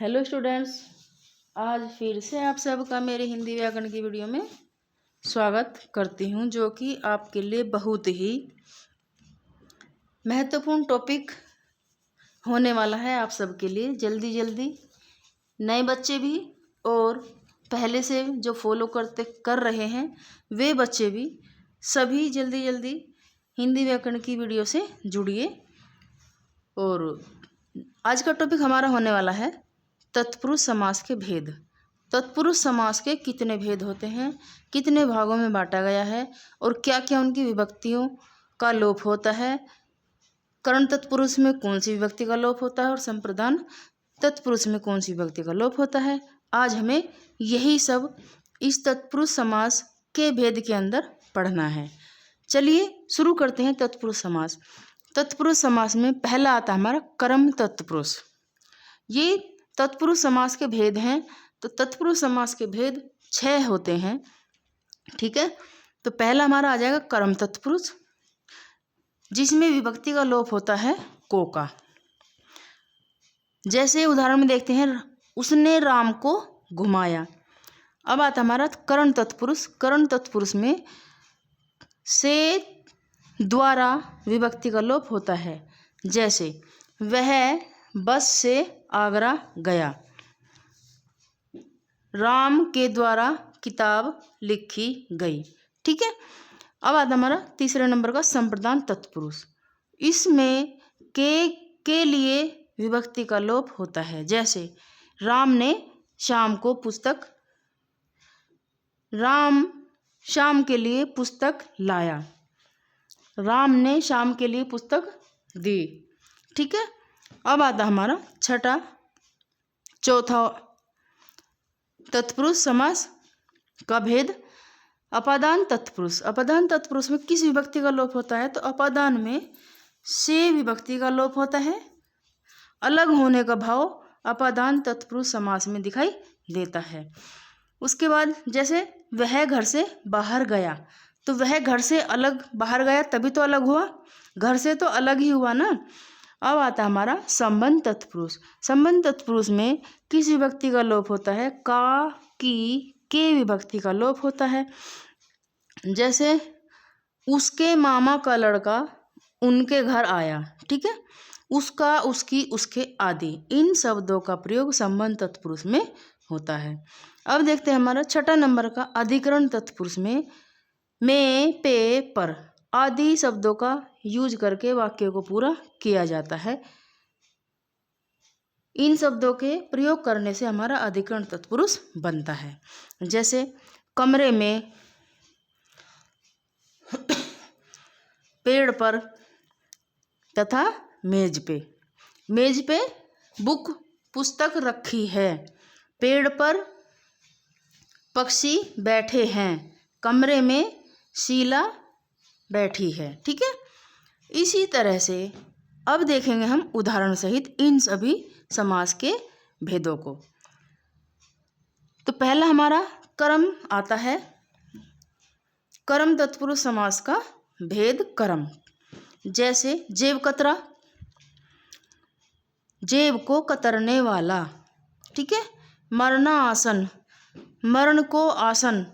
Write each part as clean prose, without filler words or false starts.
Hello students, आज फिर से आप सबका मेरे हिंदी व्याकरण की वीडियो में स्वागत करती हूँ, जो कि आपके लिए बहुत ही महत्वपूर्ण टॉपिक होने वाला है। आप सबके लिए जल्दी नए बच्चे भी और पहले से जो फॉलो कर रहे हैं वे बच्चे भी सभी जल्दी हिंदी व्याकरण की वीडियो से जुड़िए। और आज का टॉपिक हमारा होने वाला है तत्पुरुष समास के भेद। तत्पुरुष समास के कितने भेद होते हैं, कितने भागों में बांटा गया है और क्या क्या उनकी विभक्तियों का लोप होता है, करण तत्पुरुष में कौन सी विभक्ति का लोप होता है और संप्रदान तत्पुरुष में कौन सी विभक्ति का लोप होता है। आज हमें यही सब इस तत्पुरुष समास के भेद के अंदर पढ़ना है। चलिए शुरू करते हैं तत्पुरुष समास। तत्पुरुष समास में पहला आता है हमारा कर्म तत्पुरुष। ये तत्पुरुष समास के भेद हैं। तो तत्पुरुष समास के भेद 6 होते हैं, ठीक है। तो पहला हमारा आ जाएगा कर्म तत्पुरुष, जिसमें विभक्ति का लोप होता है को का। जैसे उदाहरण में देखते हैं, उसने राम को घुमाया। अब आता हमारा करण तत्पुरुष। करण तत्पुरुष में से द्वारा विभक्ति का लोप होता है। जैसे वह बस से आगरा गया, राम के द्वारा किताब लिखी गई, ठीक है। अब आता हमारा तीसरे नंबर का संप्रदान तत्पुरुष। इसमें के लिए विभक्ति का लोप होता है। जैसे राम शाम के लिए पुस्तक लाया, राम ने शाम के लिए पुस्तक दी, ठीक है। अब आता हमारा चौथा तत्पुरुष समास का भेद अपादान तत्पुरुष। अपादान तत्पुरुष में किस विभक्ति का लोप होता है? तो अपादान में से विभक्ति का लोप होता है। अलग होने का भाव अपादान तत्पुरुष समास में दिखाई देता है। उसके बाद जैसे वह घर से बाहर गया, तो वह घर से अलग बाहर गया तभी तो अलग हुआ, घर से तो अलग ही हुआ ना। अब आता हमारा संबंध तत्पुरुष। संबंध तत्पुरुष में किस विभक्ति का लोप होता है? का, की, के विभक्ति का लोप होता है। जैसे उसके मामा का लड़का उनके घर आया, ठीक है। उसका, उसकी, उसके आदि, इन शब्दों का प्रयोग संबंध तत्पुरुष में होता है। अब देखते हैं हमारा छठा नंबर का अधिकरण तत्पुरुष में पे, पर आदि शब्दों का यूज करके वाक्य को पूरा किया जाता है। इन शब्दों के प्रयोग करने से हमारा अधिकरण तत्पुरुष बनता है। जैसे कमरे में, पेड़ पर तथा मेज पे। मेज पे पुस्तक रखी है, पेड़ पर पक्षी बैठे हैं, कमरे में शीला बैठी है, ठीक है। इसी तरह से अब देखेंगे हम उदाहरण सहित इन सभी समास के भेदों को। तो पहला हमारा कर्म आता है। कर्म तत्पुरुष समास का भेद कर्म। जैसे जेब कतरा, जेब को कतरने वाला, ठीक है। मरना आसन, मरण को आसन,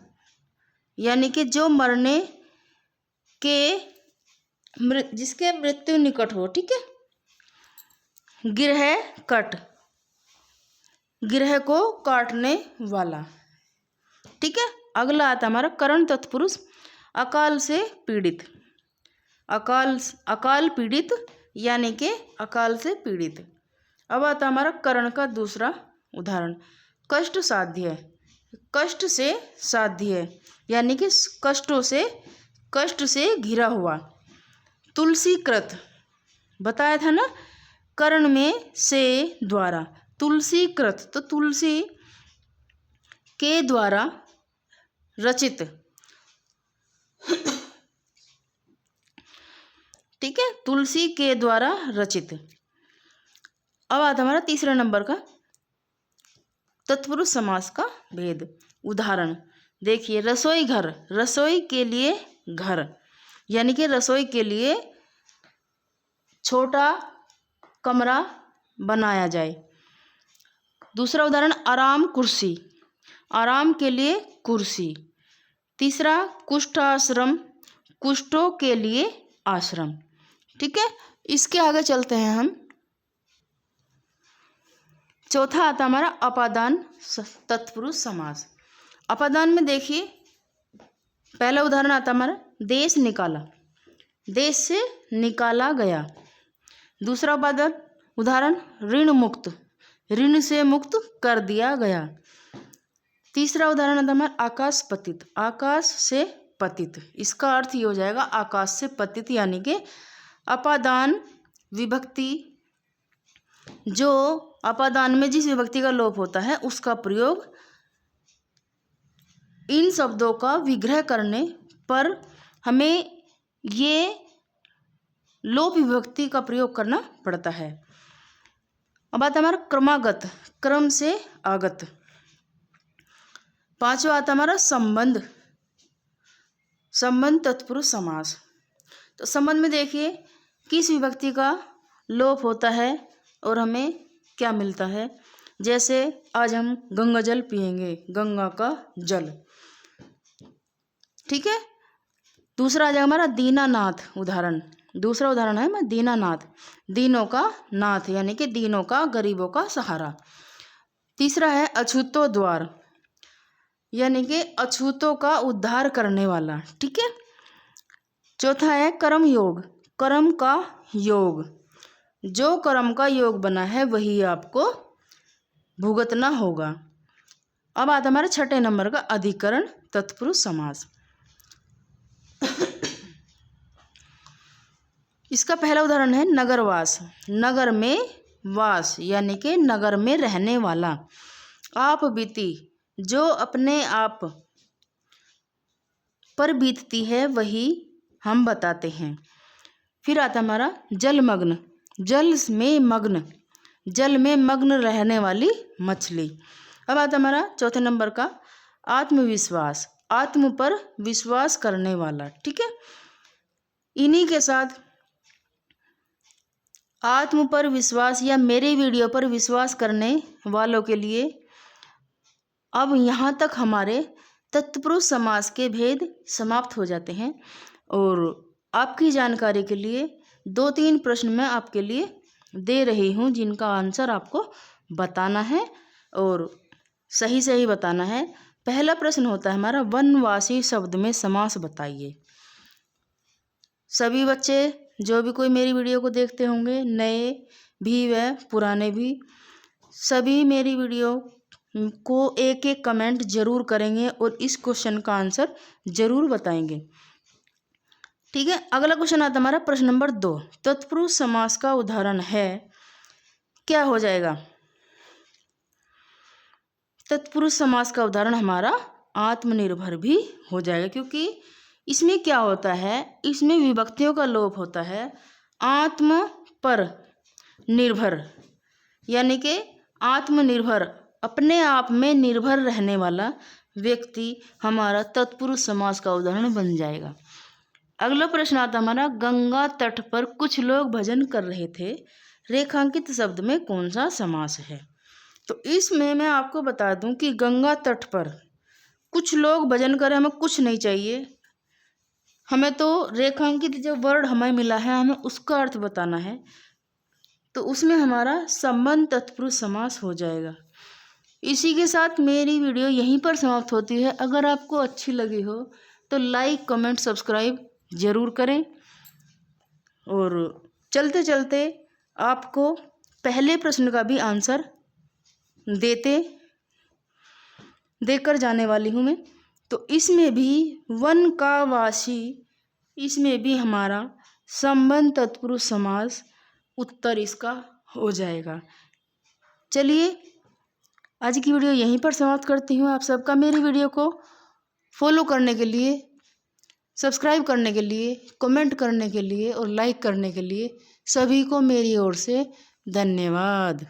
यानी कि जो मरने के जिसके मृत्यु निकट हो, ठीक है। गिरह कट, गिरह को काटने वाला, ठीक है। अगला आता हमारा करण तत्पुरुष अकाल से पीड़ित। अकाल पीड़ित यानी कि अकाल से पीड़ित। अब आता हमारा करण का दूसरा उदाहरण कष्ट साध्य। कष्ट से साध्य यानी कि कष्ट से घिरा हुआ। तुलसी कृत, बताया था ना, करण में से द्वारा, तुलसी कृत, तो तुलसी के द्वारा रचित, ठीक है, तुलसी के द्वारा रचित। अब आता हमारा तीसरा नंबर का तत्पुरुष समास का भेद। उदाहरण देखिए, रसोई घर, रसोई के लिए घर, यानी कि रसोई के लिए छोटा कमरा बनाया जाए। दूसरा उदाहरण आराम कुर्सी, आराम के लिए कुर्सी। तीसरा कुष्ठाश्रम, कुष्ठों के लिए आश्रम। ठीक है, इसके आगे चलते हैं हम। चौथा आता हमारा अपादान तत्पुरुष समास। अपादान में देखिए, पहला उदाहरण आता हमारा देश निकाला, देश से निकाला गया। दूसरा उदाहरण ऋण मुक्त, ऋण से मुक्त कर दिया गया। तीसरा उदाहरण आता हमारा आकाश पतित, आकाश से पतित। इसका अर्थ ये हो जाएगा आकाश से पतित, यानी कि अपादान विभक्ति, जो अपादान में जिस विभक्ति का लोप होता है उसका प्रयोग इन शब्दों का विग्रह करने पर हमें ये लोप विभक्ति का प्रयोग करना पड़ता है। अब आता हमारा क्रमागत, क्रम से आगत। पांचवा आता हमारा संबंध, संबंध तत्पुरुष समास। तो संबंध में देखिए किस विभक्ति का लोप होता है और हमें क्या मिलता है। जैसे आज हम गंगा जल पिएंगे, गंगा का जल। ठीक है, दूसरा आ जाएगा हमारा दीनानाथ उदाहरण। दूसरा उदाहरण है मैं दीनानाथ, दीनों का नाथ, यानी कि दीनों का, गरीबों का सहारा। तीसरा है अछूतो द्वार, यानी कि अछूतों का उद्धार करने वाला। ठीक है। चौथा है कर्म योग, कर्म का योग, जो कर्म का योग बना है वही आपको भुगतना होगा। अब आता हमारे छठे नंबर का अधिकरण तत्पुरुष समास। इसका पहला उदाहरण है नगरवास, नगर में वास, यानी कि नगर में रहने वाला। आप बीती, जो अपने आप पर बीतती है वही हम बताते हैं। फिर आता हमारा जलमग्न, जल में मग्न, जल में मग्न रहने वाली मछली। अब आता हमारा चौथे नंबर का आत्मविश्वास, आत्म पर विश्वास करने वाला। ठीक है, इन्हीं के साथ आत्म पर विश्वास या मेरे वीडियो पर विश्वास करने वालों के लिए अब यहाँ तक हमारे तत्पुरुष समास के भेद समाप्त हो जाते हैं। और आपकी जानकारी के लिए 2-3 प्रश्न मैं आपके लिए दे रही हूँ, जिनका आंसर आपको बताना है और सही सही बताना है। पहला प्रश्न होता है हमारा वनवासी शब्द में समास बताइए। सभी बच्चे जो भी कोई मेरी वीडियो को देखते होंगे, नए भी व पुराने भी, सभी मेरी वीडियो को एक एक कमेंट जरूर करेंगे और इस क्वेश्चन का आंसर जरूर बताएंगे। ठीक है, अगला क्वेश्चन आता हमारा प्रश्न नंबर 2, तत्पुरुष समास का उदाहरण है, क्या हो जाएगा? तत्पुरुष समास का उदाहरण हमारा आत्मनिर्भर भी हो जाएगा, क्योंकि इसमें क्या होता है, इसमें विभक्तियों का लोप होता है। आत्म पर निर्भर, यानी कि आत्मनिर्भर, अपने आप में निर्भर रहने वाला व्यक्ति हमारा तत्पुरुष समास का उदाहरण बन जाएगा। अगला प्रश्न आता हमारा गंगा तट पर कुछ लोग भजन कर रहे थे, रेखांकित शब्द में कौन सा समास है? तो इसमें मैं आपको बता दूं कि गंगा तट पर कुछ लोग भजन कर रहे हैं, हमें कुछ नहीं चाहिए, हमें तो रेखांकित जो वर्ड हमें मिला है हमें उसका अर्थ बताना है। तो उसमें हमारा संबंध तत्पुरुष समास हो जाएगा। इसी के साथ मेरी वीडियो यहीं पर समाप्त होती है। अगर आपको अच्छी लगी हो तो लाइक, कमेंट, सब्सक्राइब ज़रूर करें। और चलते चलते आपको पहले प्रश्न का भी आंसर देकर जाने वाली हूँ मैं। तो इसमें भी वन का वासी, इसमें भी हमारा संबंध तत्पुरुष समास उत्तर इसका हो जाएगा। चलिए आज की वीडियो यहीं पर समाप्त करती हूँ। आप सबका मेरी वीडियो को फॉलो करने के लिए, सब्सक्राइब करने के लिए, कमेंट करने के लिए और लाइक करने के लिए सभी को मेरी ओर से धन्यवाद।